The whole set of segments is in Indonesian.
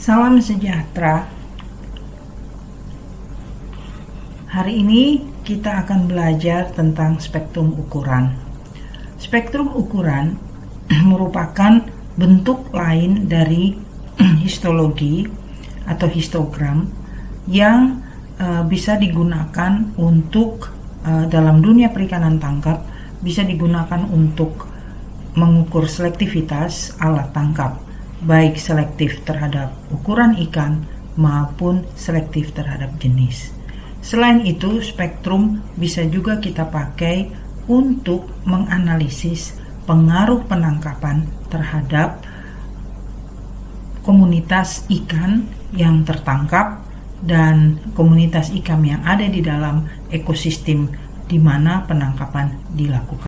Salam sejahtera. Hari ini kita akan belajar tentang spektrum ukuran. Spektrum ukuran merupakan bentuk lain dari histologi atau histogram yang bisa digunakan untuk dalam dunia perikanan tangkap, bisa digunakan untuk mengukur selektivitas alat tangkap, baik selektif terhadap ukuran ikan maupun selektif terhadap jenis. Selain itu, spektrum bisa juga kita pakai untuk menganalisis pengaruh penangkapan terhadap komunitas ikan yang tertangkap dan komunitas ikan yang ada di dalam ekosistem di mana penangkapan dilakukan.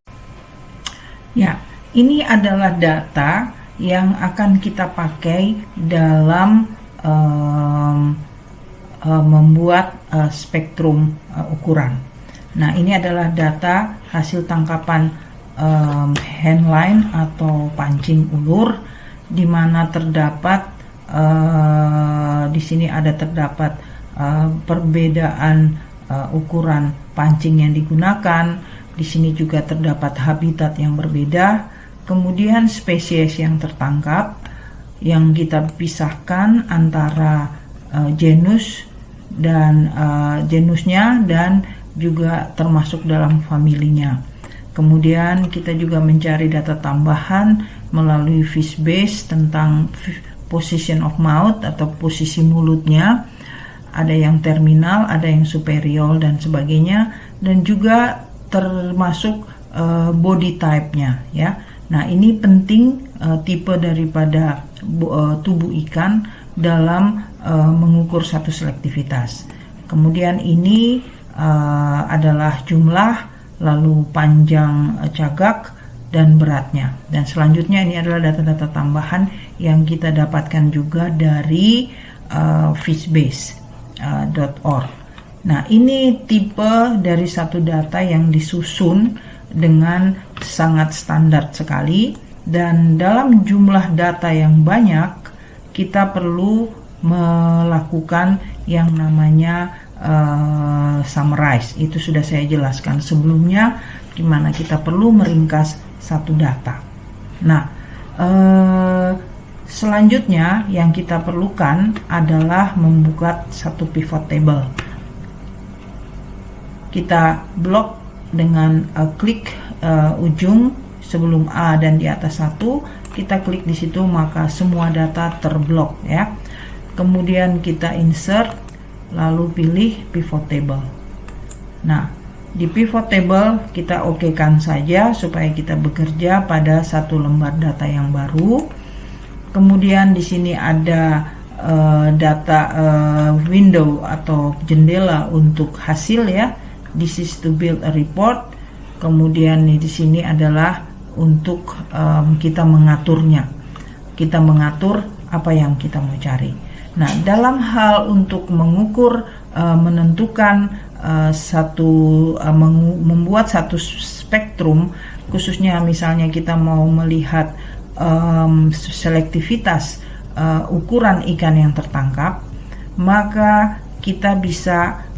Ya, ini adalah data yang akan kita pakai dalam membuat spektrum ukuran. Nah, ini adalah data hasil tangkapan handline atau pancing ulur, di mana terdapat di sini ada terdapat perbedaan ukuran pancing yang digunakan. Di sini juga terdapat habitat yang berbeda, kemudian spesies yang tertangkap yang kita pisahkan antara genus dan genusnya dan juga termasuk dalam familinya. Kemudian kita juga mencari data tambahan melalui fish base tentang position of mouth atau posisi mulutnya. Ada yang terminal, ada yang superior dan sebagainya, dan juga termasuk body type-nya ya. Nah, ini penting tipe daripada tubuh ikan dalam mengukur satu selektivitas. Kemudian ini adalah jumlah, lalu panjang cagak dan beratnya. Dan selanjutnya ini adalah data-data tambahan yang kita dapatkan juga dari fishbase.org. Nah, ini tipe dari satu data yang disusun dengan sangat standar sekali, dan dalam jumlah data yang banyak kita perlu melakukan yang namanya summarize. Itu sudah saya jelaskan sebelumnya, gimana kita perlu meringkas satu data. Nah, selanjutnya yang kita perlukan adalah membuat satu pivot table. Kita blok dengan klik ujung sebelum A dan di atas 1, kita klik di situ, maka semua data terblok ya. Kemudian kita insert, lalu pilih pivot table. Nah, di pivot table kita okekan saja supaya kita bekerja pada satu lembar data yang baru. Kemudian di sini ada data window atau jendela untuk hasil ya. This is to build a report. Kemudian di sini adalah untuk kita mengaturnya. Kita mengatur apa yang kita mau cari. Nah, dalam hal untuk mengukur, menentukan membuat satu spektrum, khususnya misalnya kita mau melihat selektivitas ukuran ikan yang tertangkap, maka kita bisa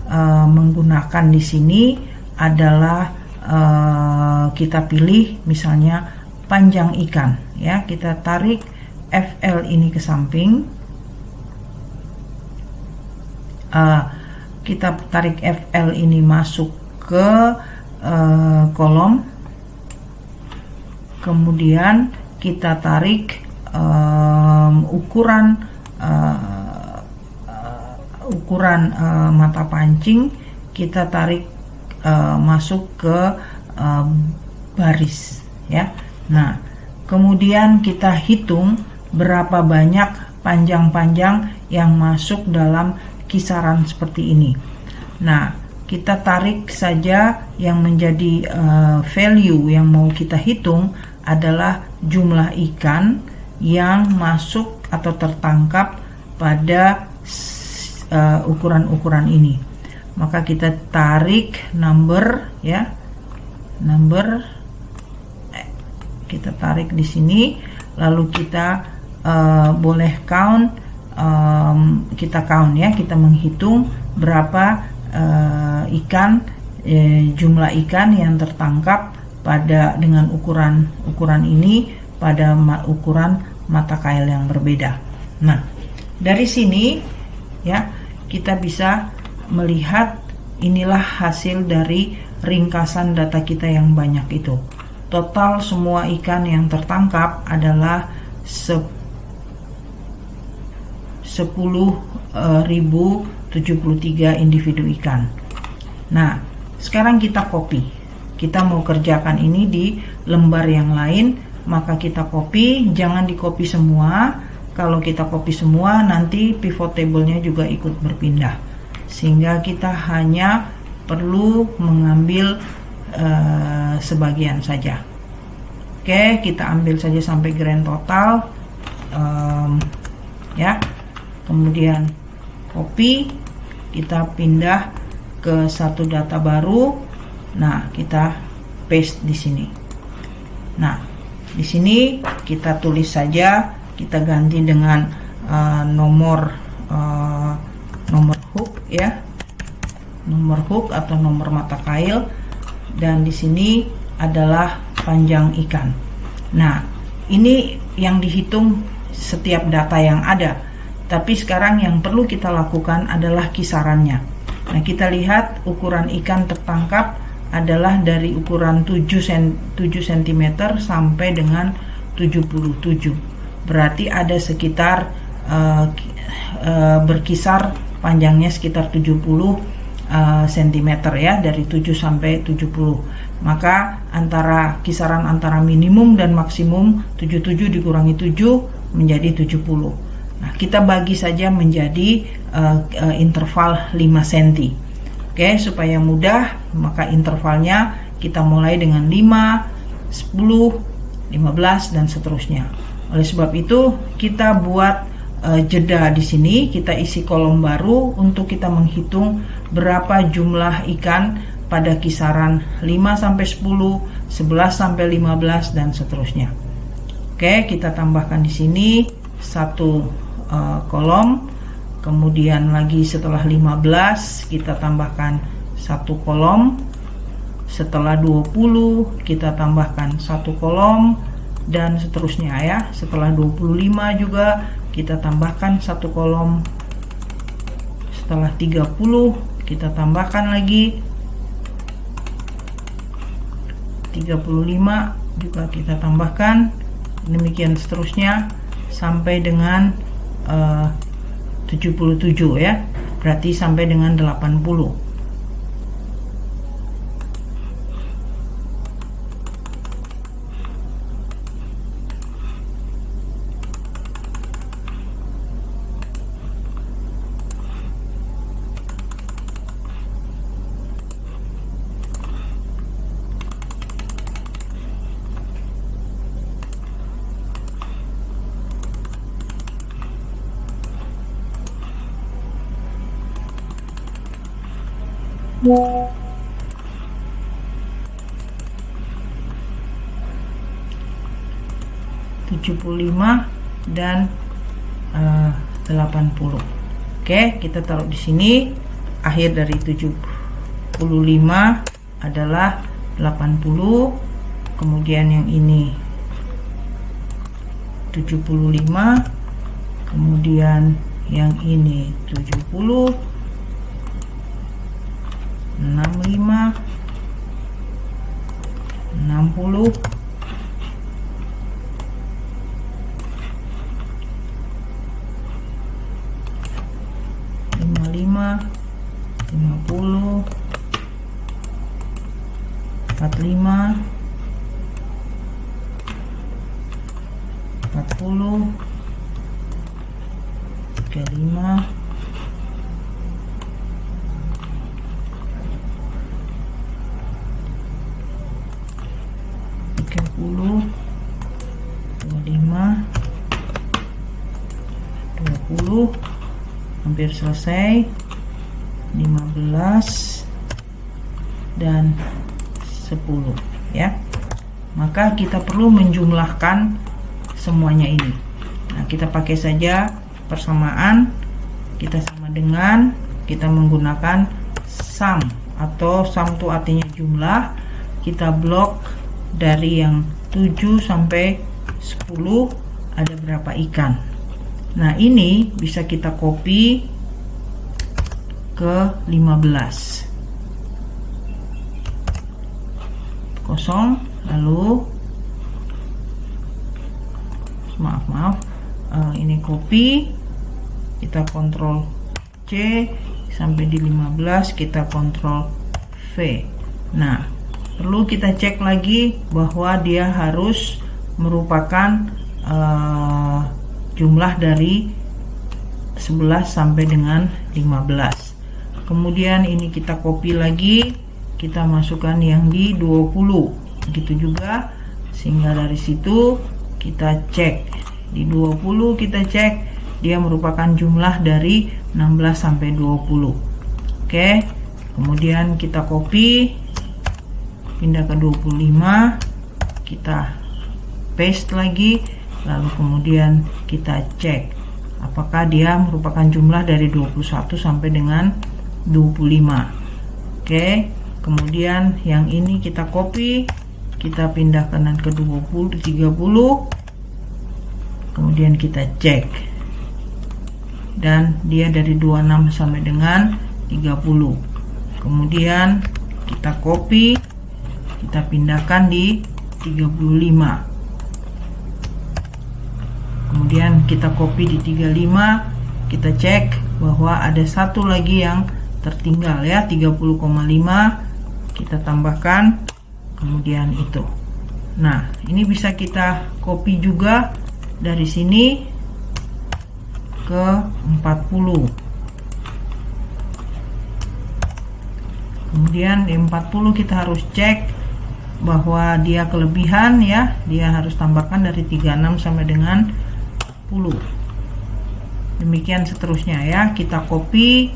menggunakan di sini adalah kita pilih misalnya panjang ikan ya, kita tarik FL ini ke samping, kita tarik FL ini masuk ke kolom, kemudian kita tarik ukuran mata pancing, kita tarik masuk ke baris ya. Nah, kemudian kita hitung berapa banyak panjang-panjang yang masuk dalam kisaran seperti ini. Nah, kita tarik saja yang menjadi value yang mau kita hitung adalah jumlah ikan yang masuk atau tertangkap pada ukuran-ukuran ini. Maka kita tarik number ya, kita tarik di sini, lalu kita boleh count kita count ya, kita menghitung berapa ikan, jumlah ikan yang tertangkap pada dengan ukuran ini pada ukuran mata kail yang berbeda. Nah, dari sini ya kita bisa melihat inilah hasil dari ringkasan data kita yang banyak itu. Total semua ikan yang tertangkap adalah 10.073 individu ikan. Nah, sekarang kita copy. Kita mau kerjakan ini di lembar yang lain, maka kita copy, jangan di copy semua. Kalau kita copy semua, nanti pivot table-nya juga ikut berpindah. Sehingga kita hanya perlu mengambil sebagian saja. Oke, kita ambil saja sampai grand total. Ya. Kemudian copy, kita pindah ke satu data baru. Nah, kita paste di sini. Nah, di sini kita tulis saja, kita ganti dengan nomor hook ya, nomor hook atau nomor mata kail, dan di sini adalah panjang ikan. Nah, ini yang dihitung setiap data yang ada. Tapi sekarang yang perlu kita lakukan adalah kisarannya. Nah, kita lihat ukuran ikan tertangkap adalah dari ukuran 7 cm sampai dengan 77. Berarti ada sekitar berkisar panjangnya sekitar 70 cm ya, dari 7 sampai 70. Maka kisaran antara minimum dan maksimum 77 dikurangi 7 menjadi 70. Nah, kita bagi saja menjadi interval 5 cm. Oke, supaya mudah, maka intervalnya kita mulai dengan 5, 10, 15 dan seterusnya. Oleh sebab itu, kita buat jeda di sini, kita isi kolom baru untuk kita menghitung berapa jumlah ikan pada kisaran 5 sampai 10, 11 sampai 15 dan seterusnya. Oke, kita tambahkan di sini satu kolom. Kemudian lagi setelah 15 kita tambahkan satu kolom. Setelah 20 kita tambahkan satu kolom, dan seterusnya ya. Setelah 25 juga kita tambahkan satu kolom. Setelah 30 kita tambahkan lagi 35 juga kita tambahkan. Demikian seterusnya sampai dengan 77 ya, berarti sampai dengan 80. Dan 80. Oke, kita taruh di sini. Akhir dari 75 adalah 80. Kemudian yang ini 75. Kemudian yang ini 70, 65, 60, 55, 50, 45, 40, 35, 30, 25, 20, hampir selesai, 15 dan 10 ya. Maka kita perlu menjumlahkan semuanya ini. Nah, kita pakai saja persamaan, kita sama dengan, kita menggunakan sum, atau sum itu artinya jumlah. Kita blok dari yang 7 sampai 10 ada berapa ikan. Nah, ini bisa kita copy ke 15 kosong, lalu maaf ini copy, kita kontrol C sampai di 15, kita kontrol V. Nah, perlu kita cek lagi bahwa dia harus merupakan jumlah dari 11 sampai dengan 15. Kemudian ini kita copy lagi, kita masukkan yang di 20, begitu juga, sehingga dari situ kita cek di 20, kita cek dia merupakan jumlah dari 16 sampai 20. Oke, kemudian kita copy, pindah ke 25, kita paste lagi, lalu kemudian kita cek apakah dia merupakan jumlah dari 21 sampai dengan 25. Oke, kemudian yang ini kita copy, kita pindah kanan ke 20, 30, kemudian kita cek, dan dia dari 26 sampai dengan 30. Kemudian kita copy, kita pindahkan di 35. Kemudian kita copy di 35, kita cek bahwa ada satu lagi yang tertinggal ya, 30,5, kita tambahkan, kemudian itu. Nah, ini bisa kita copy juga dari sini ke 40. Kemudian di 40 kita harus cek bahwa dia kelebihan ya, dia harus tambahkan dari 36 sampai dengan 10. Demikian seterusnya ya, kita copy,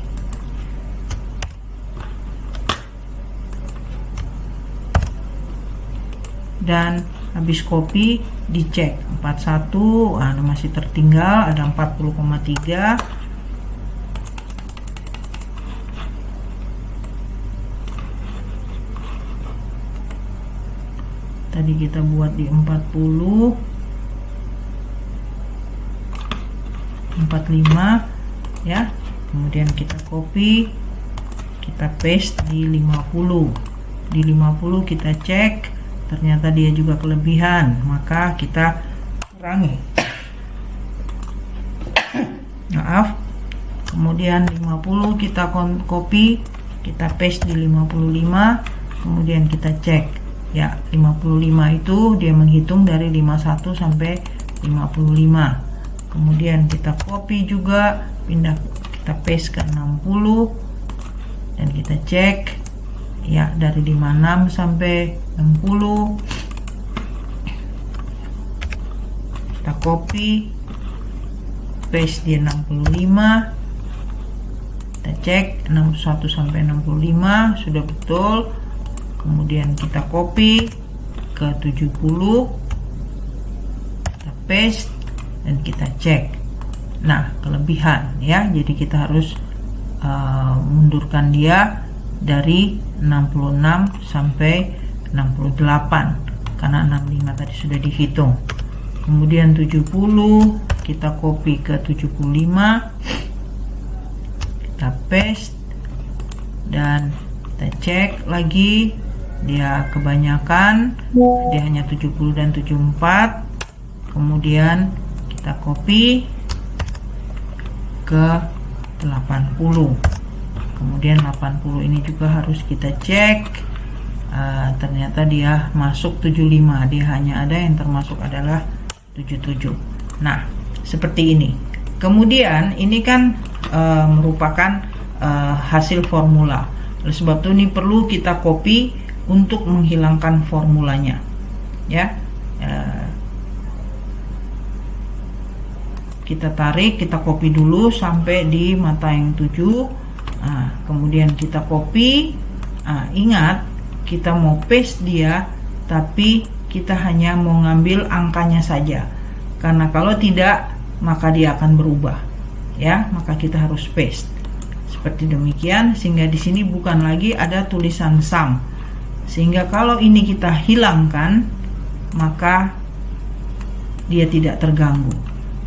dan habis copy dicek 41, masih tertinggal, ada 40,3. Tadi kita buat di 40, 45 ya. Kemudian kita copy, kita paste di 50. Di 50 kita cek, ternyata dia juga kelebihan, maka kita kurangi. Maaf. Kemudian 50 kita copy, kita paste di 55, kemudian kita cek. Ya, 55 itu dia menghitung dari 51 sampai 55. Kemudian kita copy juga, pindah, kita paste ke 60, dan kita cek ya, dari 56 sampai 60. Kita copy, paste di 65, kita cek 61 sampai 65 sudah betul. Kemudian kita copy ke 70, kita paste, dan kita cek. Nah, kelebihan ya, jadi kita harus mundurkan dia dari 66 sampai 68 karena 65 tadi sudah dihitung. Kemudian 70 kita copy ke 75, kita paste, dan kita cek lagi, dia kebanyakan, dia hanya 70 dan 74. Kemudian kita copy ke 80. Kemudian 80 ini juga harus kita cek, ternyata dia masuk 75, dia hanya ada yang termasuk adalah 77. Nah, seperti ini. Kemudian ini kan merupakan hasil formula. Oleh sebab itu ini perlu kita copy untuk menghilangkan formulanya ya. Kita tarik, kita copy dulu sampai di mata yang 7. Kemudian kita copy. Ingat, kita mau paste dia, tapi kita hanya mau ngambil angkanya saja, karena kalau tidak maka dia akan berubah. ya, maka kita harus paste seperti demikian, sehingga di sini bukan lagi ada tulisan sum, sehingga kalau ini kita hilangkan maka dia tidak terganggu.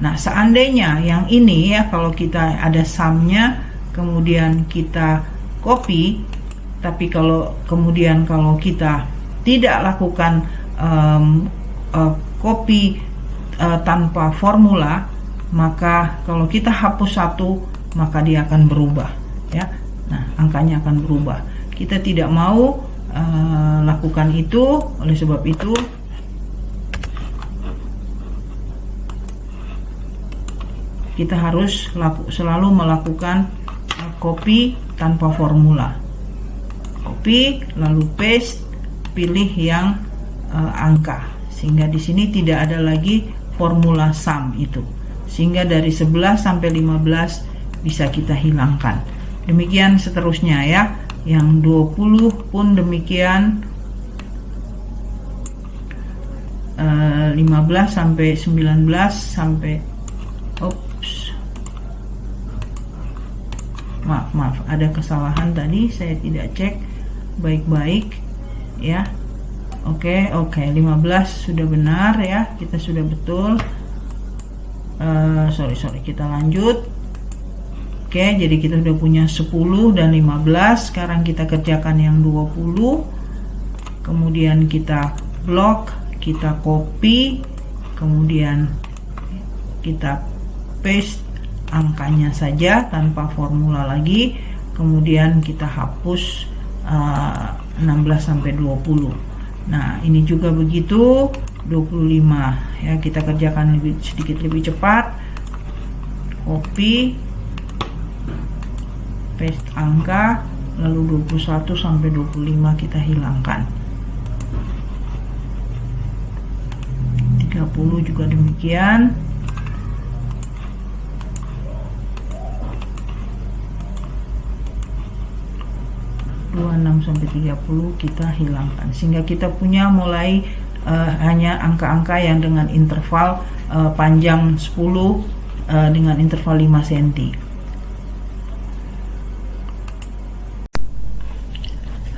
Nah, seandainya yang ini ya, kalau kita ada sumnya kemudian kita copy, tapi kalau kita tidak lakukan copy tanpa formula, maka kalau kita hapus satu maka dia akan berubah ya. Nah, angkanya akan berubah. Kita tidak mau lakukan itu, oleh sebab itu kita harus selalu melakukan copy tanpa formula. Copy lalu paste, pilih yang angka, sehingga di sini tidak ada lagi formula sum itu, sehingga dari 11 sampai 15 bisa kita hilangkan. Demikian seterusnya ya, yang 20 pun demikian, 15 sampai 19 sampai maaf ada kesalahan tadi, saya tidak cek baik-baik ya. Oke, 15 sudah benar ya, kita sudah betul. Sorry, kita lanjut. Oke, jadi kita sudah punya 10 dan 15. Sekarang kita kerjakan yang 20. Kemudian kita blok, kita copy, kemudian kita paste angkanya saja tanpa formula lagi, kemudian kita hapus 16 sampai 20. Nah, ini juga begitu, 25 ya, kita kerjakan sedikit lebih cepat. Copy, paste angka, lalu 21 sampai 25 kita hilangkan. 30 juga demikian. 26 sampai 30 kita hilangkan, sehingga kita punya mulai hanya angka-angka yang dengan interval panjang 10 dengan interval 5 cm.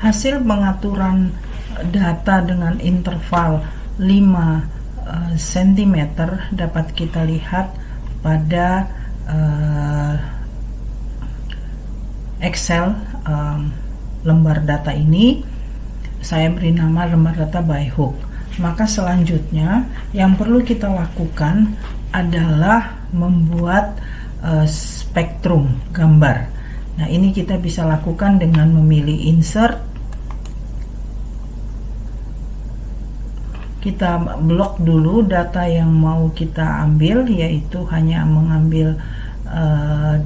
Hasil pengaturan data dengan interval 5 cm dapat kita lihat pada Excel. Lembar data ini saya beri nama lembar data by hook. Maka selanjutnya yang perlu kita lakukan adalah membuat spektrum gambar. Nah, ini kita bisa lakukan dengan memilih insert. Kita blok dulu data yang mau kita ambil, yaitu hanya mengambil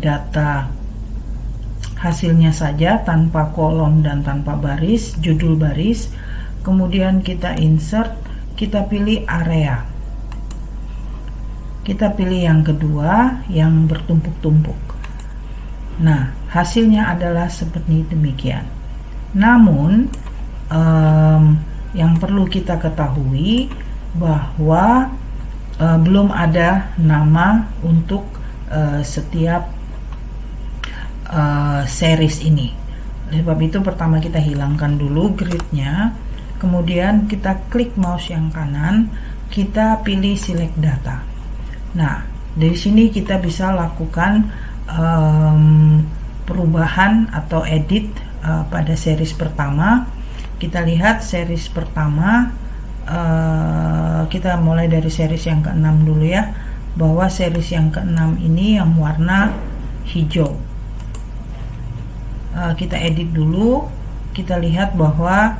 data hasilnya saja tanpa kolom dan tanpa baris, judul baris. Kemudian kita insert, kita pilih area, kita pilih yang kedua yang bertumpuk-tumpuk. Nah, hasilnya adalah seperti demikian. Namun yang perlu kita ketahui bahwa belum ada nama untuk setiap series ini. Sebab itu pertama kita hilangkan dulu gridnya, kemudian kita klik mouse yang kanan, kita pilih select data. Nah, dari sini kita bisa lakukan perubahan atau edit pada series pertama. Kita lihat series pertama, kita mulai dari series yang ke-6 dulu ya, bahwa series yang ke-6 ini yang warna hijau. Kita edit dulu, kita lihat bahwa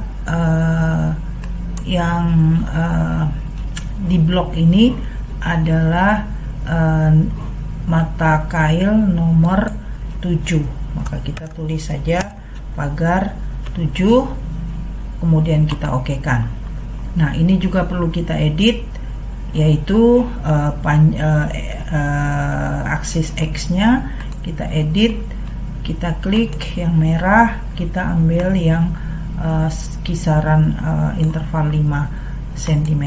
yang di blok ini adalah mata kail nomor 7. Maka kita tulis saja pagar 7, kemudian kita okekan. Nah, ini juga perlu kita edit, yaitu aksis X nya kita edit. Kita klik yang merah, kita ambil yang kisaran interval 5 cm.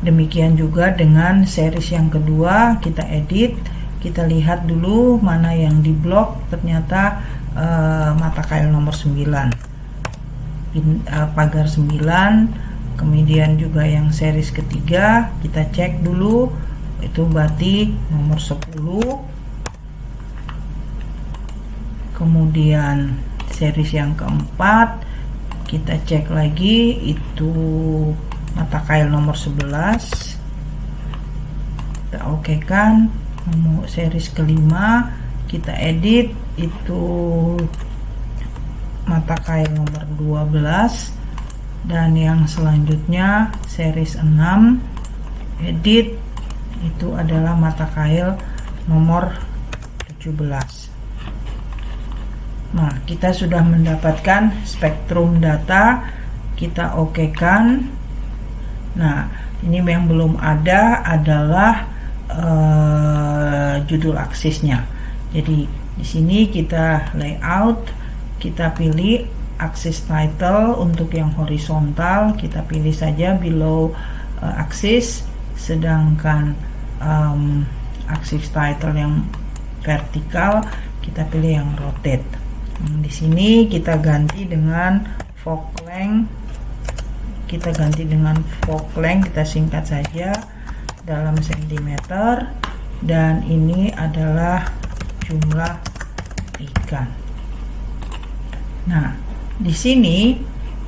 Demikian juga dengan series yang kedua, kita edit, kita lihat dulu mana yang diblok. Ternyata mata kail nomor 9, pagar 9, kemudian juga yang series ketiga kita cek dulu, itu berarti nomor 10. Kemudian series yang keempat kita cek lagi, itu mata kail nomor 11, kita oke kan. Nomor series kelima kita edit, itu mata kail nomor 12, dan yang selanjutnya series 6 edit, itu adalah mata kail nomor 17. Nah, kita sudah mendapatkan spektrum data, kita oke kan. Nah, ini yang belum ada adalah judul aksesnya. Jadi di sini kita layout, kita pilih akses title. Untuk yang horizontal kita pilih saja below akses, sedangkan akses title yang vertikal kita pilih yang rotate. Di sini kita ganti dengan fog length, kita singkat saja dalam sentimeter, dan ini adalah jumlah ikan. Nah, di sini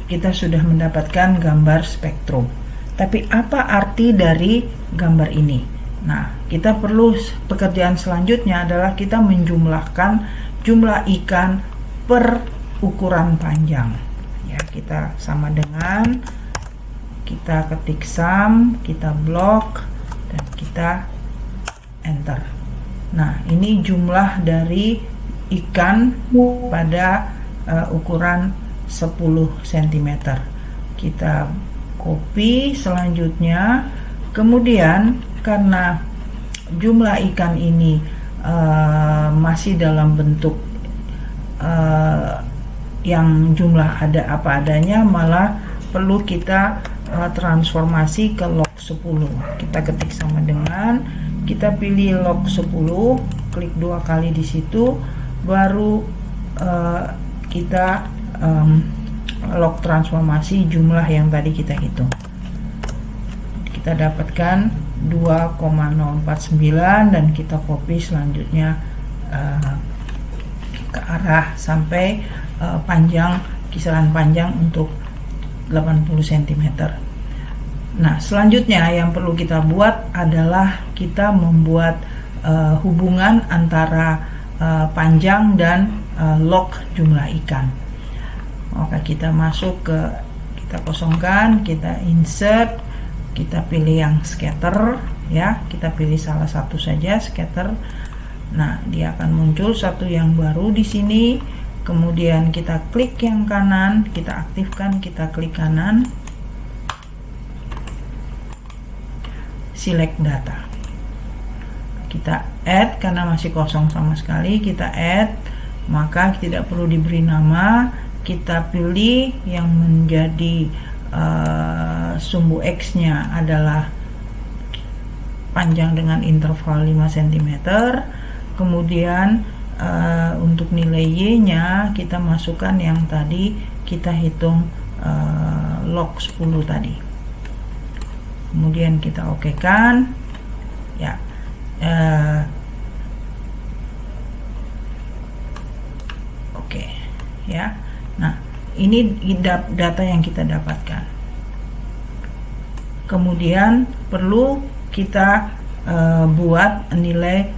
kita sudah mendapatkan gambar spektrum. Tapi apa arti dari gambar ini? Nah, kita perlu, pekerjaan selanjutnya adalah kita menjumlahkan jumlah ikan per ukuran panjang. Ya, kita sama dengan kita ketik sum, kita blok, dan kita enter. Nah, ini jumlah dari ikan pada ukuran 10 cm. Kita copy selanjutnya. Kemudian karena jumlah ikan ini masih dalam bentuk yang jumlah ada apa adanya, malah perlu kita transformasi ke log 10. Kita ketik sama dengan, kita pilih log 10, klik 2 kali di situ, baru kita log transformasi jumlah yang tadi kita hitung. Kita dapatkan 2,049 dan kita copy selanjutnya ke arah sampai panjang, kisaran panjang untuk 80 cm. Nah, selanjutnya yang perlu kita buat adalah kita membuat hubungan antara panjang dan log jumlah ikan. Maka kita masuk ke, kita kosongkan, kita insert, kita pilih yang scatter, ya, kita pilih salah satu saja, scatter. Nah, dia akan muncul satu yang baru di sini. Kemudian kita klik yang kanan, kita aktifkan, kita klik kanan, select data, kita add, karena masih kosong sama sekali, kita add, maka tidak perlu diberi nama. Kita pilih yang menjadi sumbu X nya adalah panjang dengan interval 5 cm. Kemudian untuk nilai Y nya kita masukkan yang tadi kita hitung log 10 tadi. Kemudian kita oke kan, ya, oke, ya. Nah, ini data yang kita dapatkan. Kemudian perlu kita buat nilai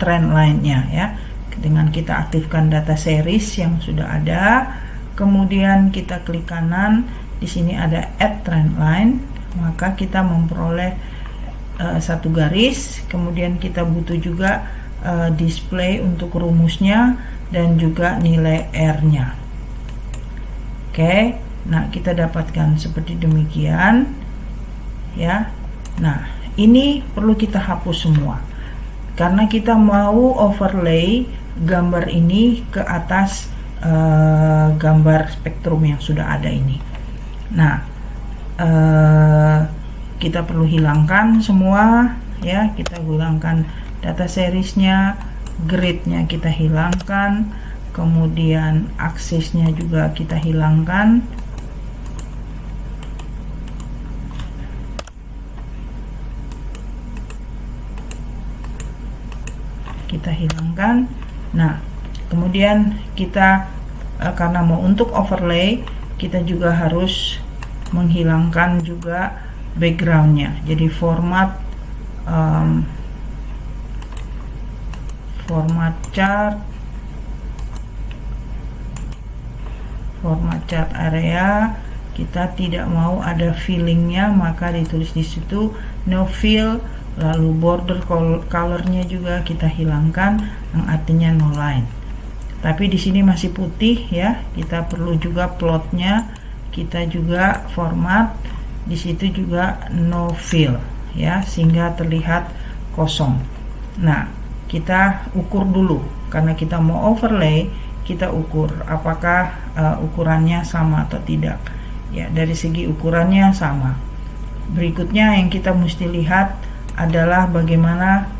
trend line-nya, ya, dengan kita aktifkan data series yang sudah ada. Kemudian kita klik kanan, di sini ada add trend line, maka kita memperoleh satu garis. Kemudian kita butuh juga display untuk rumusnya dan juga nilai R-nya. Oke, nah kita dapatkan seperti demikian, ya. Nah, ini perlu kita hapus semua karena kita mau overlay gambar ini ke atas gambar spektrum yang sudah ada ini. Nah, kita perlu hilangkan semua, ya. Kita hilangkan data seriesnya, grade-nya kita hilangkan, kemudian aksesnya juga kita hilangkan, Nah, kemudian kita karena mau untuk overlay, kita juga harus menghilangkan juga backgroundnya. Jadi format chart area, kita tidak mau ada fillingnya, maka ditulis di situ no fill. Lalu border colornya juga kita hilangkan, yang artinya no line. Tapi di sini masih putih ya, kita perlu juga plotnya, kita juga format, di situ juga no fill ya, sehingga terlihat kosong. Nah, kita ukur dulu, karena kita mau overlay, kita ukur apakah ukurannya sama atau tidak. Ya, dari segi ukurannya sama. Berikutnya yang kita mesti lihat adalah bagaimana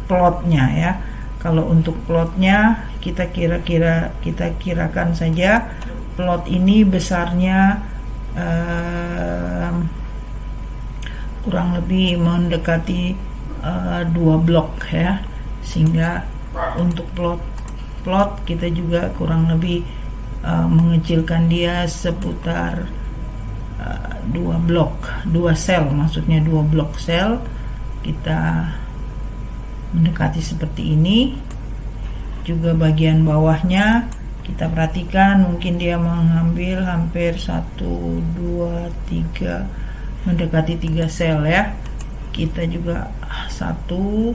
plotnya ya. Kalau untuk plotnya kita kirakan saja plot ini besarnya kurang lebih mendekati 2 blok ya, sehingga untuk plot kita juga kurang lebih mengecilkan dia seputar 2 sel, maksudnya 2 blok sel. Kita mendekati seperti ini. Juga bagian bawahnya kita perhatikan, mungkin dia mengambil hampir 1, 2, 3, mendekati 3 sel ya. Kita juga 1,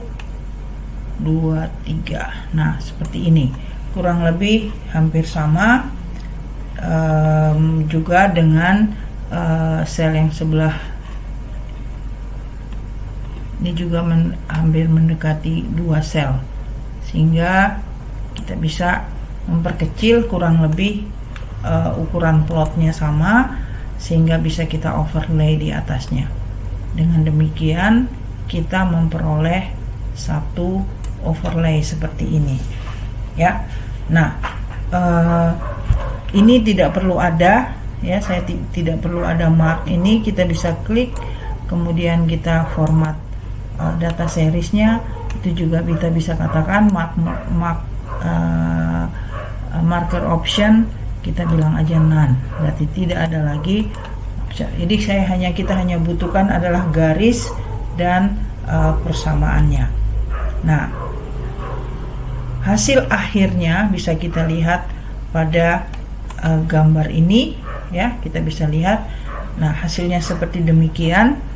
2, 3. Nah, seperti ini, kurang lebih hampir sama. Juga dengan sel yang sebelah ini juga hampir mendekati 2 sel, sehingga kita bisa memperkecil kurang lebih ukuran plotnya sama, sehingga bisa kita overlay di atasnya. Dengan demikian kita memperoleh satu overlay seperti ini ya. Nah, ini tidak perlu ada ya, saya tidak perlu ada mark ini, kita bisa klik, kemudian kita format data seriesnya, itu juga kita bisa katakan marker option, kita bilang aja none, berarti tidak ada lagi. Jadi kita hanya butuhkan adalah garis dan persamaannya. Nah, hasil akhirnya bisa kita lihat pada gambar ini ya, kita bisa lihat. Nah, hasilnya seperti demikian.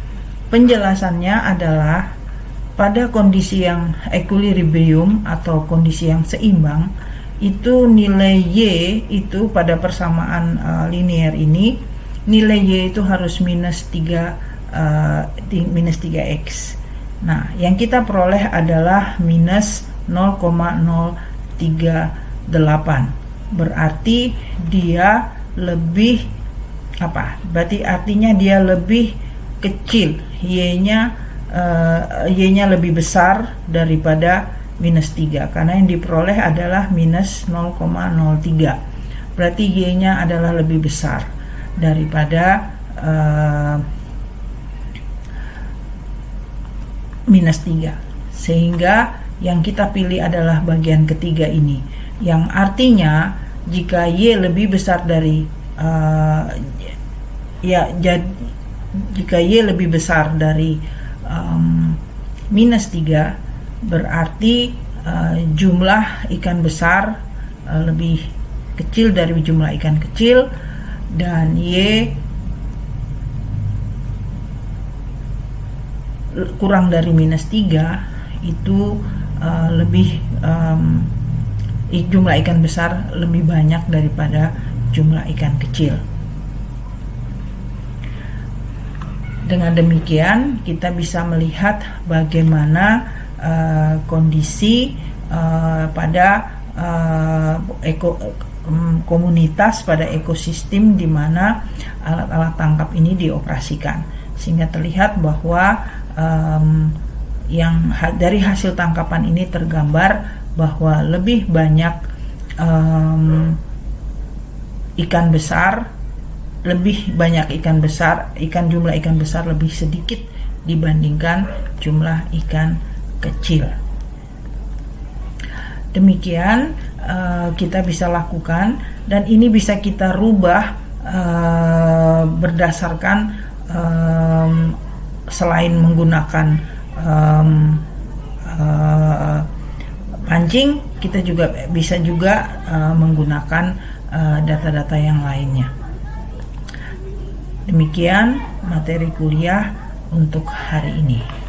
Penjelasannya adalah pada kondisi yang equilibrium atau kondisi yang seimbang, itu nilai Y itu pada persamaan linear ini, nilai Y itu harus minus 3x. Nah, yang kita peroleh adalah minus 0,038. Berarti dia lebih Berarti artinya dia lebih kecil, Y-nya lebih besar daripada minus 3, karena yang diperoleh adalah minus 0,03. Berarti Y-nya adalah lebih besar daripada minus 3, sehingga yang kita pilih adalah bagian ketiga ini, yang artinya jika Y lebih besar dari jika Y lebih besar dari minus 3, berarti jumlah ikan besar lebih kecil dari jumlah ikan kecil, dan Y kurang dari minus 3 itu jumlah ikan besar lebih banyak daripada jumlah ikan kecil. Dengan demikian kita bisa melihat bagaimana kondisi pada komunitas, pada ekosistem di mana alat-alat tangkap ini dioperasikan, sehingga terlihat bahwa dari hasil tangkapan ini tergambar bahwa lebih banyak ikan besar, jumlah ikan besar lebih sedikit dibandingkan jumlah ikan kecil. Demikian kita bisa lakukan, dan ini bisa kita rubah berdasarkan selain menggunakan pancing, kita juga bisa menggunakan data-data yang lainnya. Demikian materi kuliah untuk hari ini.